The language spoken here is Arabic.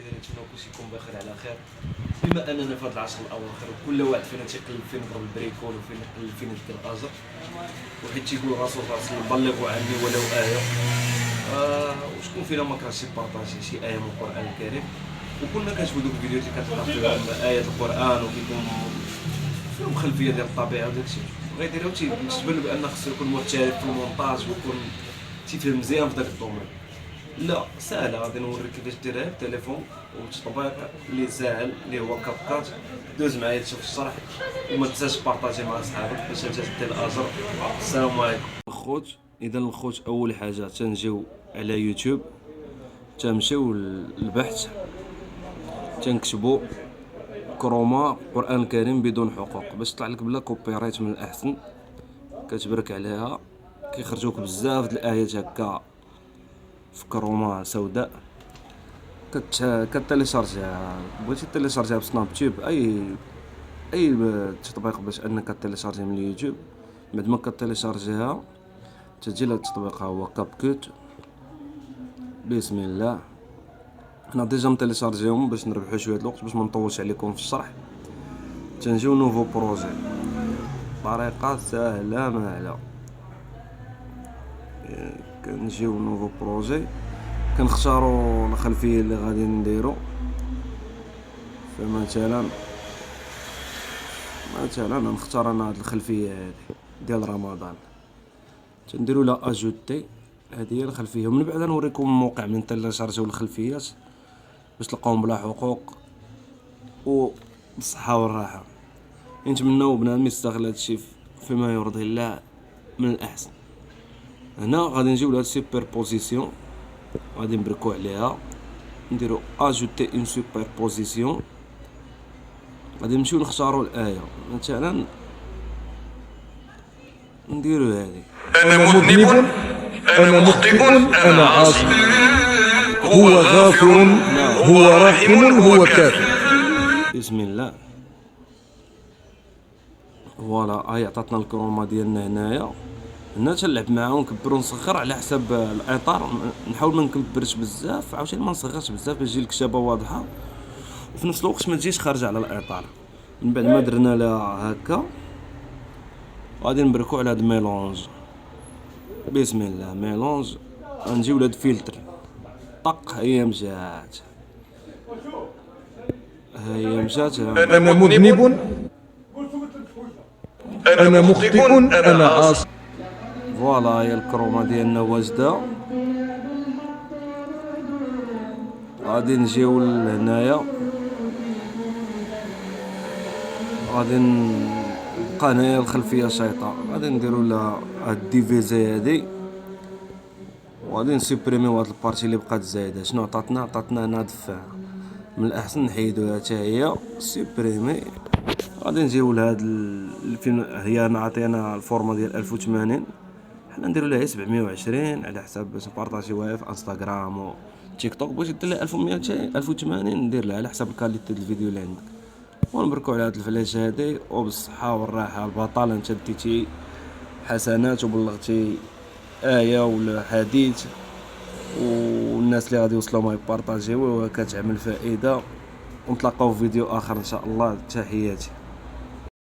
نتمنى كلشي يكون بخير على خير. بما اننا في هذا العصر الاواخر وكل واحد فينا تيقلب فين يضرب البريكول وفين يقلب فين يدير الاجر، وحيت تيقول الرسول صلى الله عليه وسلم بلغوا عني ولو ايه. وشكون فينا ما كرهش يبارطاجي شي ايه من القران الكريم، وكنا كنشوفوا دوك الفيديوهات اللي كتلقى فيهم ايات القران وكيكون فيهم خلفيه ديال الطبيعه وداكشي، غيديروا تيبان له بان خصو يكون محترف في المونتاج ويكون تيفهم مزيان في داك الدومين. لا ساهله، غادي نوريك كيفاش ديرها بالتليفون وتطبيق اللي ساهل اللي هو كاب كات. دوز معايا تشوف الشرح وما تنساش بارطاجي مع صحابك باش انت دير الاجر. السلام عليكم الخوت. اذا الخوت اول حاجه تنجيو على يوتيوب، تنمشيو للبحث، تنكتبوا كروما قرآن الكريم بدون حقوق باش تطلع لك بلا كوبيرايت من الاحسن. كتبرك عليها كيخرجوك بزاف د الايات هكا في كروما سوداء، كتيليشارجيها. بغيتي تيليشارجيها بسناب تيوب اي تطبيق باش انك تيليشارجيها من اليوتيوب. بعد ما كتيليشارجيها تجي لهاد التطبيق هو كاب كوت. بسم الله. انا ديجا متيليشارجيهم باش نربحو شويه الوقت باش ما نطولش عليكم في الشرح. تنجيو نوفو بروجي، طريقه سهله ماهله. كنجيو نوفو بروجي، كنختاروا الخلفيه اللي غادي نديرو. فمثلا نختار انا هاد الخلفيه هادي ديال رمضان، تنديروا لها اجوتي. هذه هي الخلفيه، ومن بعد نوريكم الموقع من تيليشارجيو الخلفيات باش تلقاهم بلا حقوق وبالصحه والراحه. نتمنوا بنادم يستغل هادشي فيما يرضي الله من الاحسن. هنا غادي نجيو لهاد سوبر بوزيسيون، غادي نبركو عليها، نديرو اجوتي اون سوبر بوزيسيون. غادي نمشيو نختاروا الايه، مثلا نديرو هذه: أنا مذنب أنا مخطئ أنا عاصي، هو غافر هو راحم هو كافر. بسم الله. فوالا هاي عطاتنا الكروما ديالنا هنايا. هنا تنلعب معاه ونكبر ونصغر على حسب الاطار. نحاول ما نكبرش بزاف، عاوتاني ما نصغرش بزاف باش تجي الكتابه واضحه وفي نفس الوقت ما تجيش خارجه على الاطار. من بعد ما درنا لها هكا غادي نبركو على هاد الميلونج. بسم الله. ميلونج. غنجيو لهاد فلتر، طق هي مشات، هي مشات. أنا مذنب أنا مخطئ أنا عاصي. فوالا هي الكروما ديالنا واجده. غادي نجيو لهنايا، غادي نبقى هنايا الخلفيه شايطه. غادي نديرو لها هاد ديفيزي هادي، وغادي نسوبريميو هاد البارتي اللي بقات زايده. شنو عطاتنا هنا دفاع، من الاحسن نحيدوها حتى هي سوبريمي. غادي نجيو لهاد فين هي عطينا الفورما ديال 1080، حنا نديرو لها 720 على حساب باش نبارطاجيوها في انستغرام و تيك توك. بغيتي دير لها 1080 ندير لها على حساب الكاليتي ديال الفيديو اللي عندك. ونبركو على هاد الفلاش هادي وبالصحه والراحه. البطاله انت ديتي حسنات وبلغتي ايه ولا حديث، والناس اللي غادي يوصلوا ما يبارطاجيوه وكتعمل فائده. ونتلاقاو في فيديو اخر ان شاء الله. تحياتي.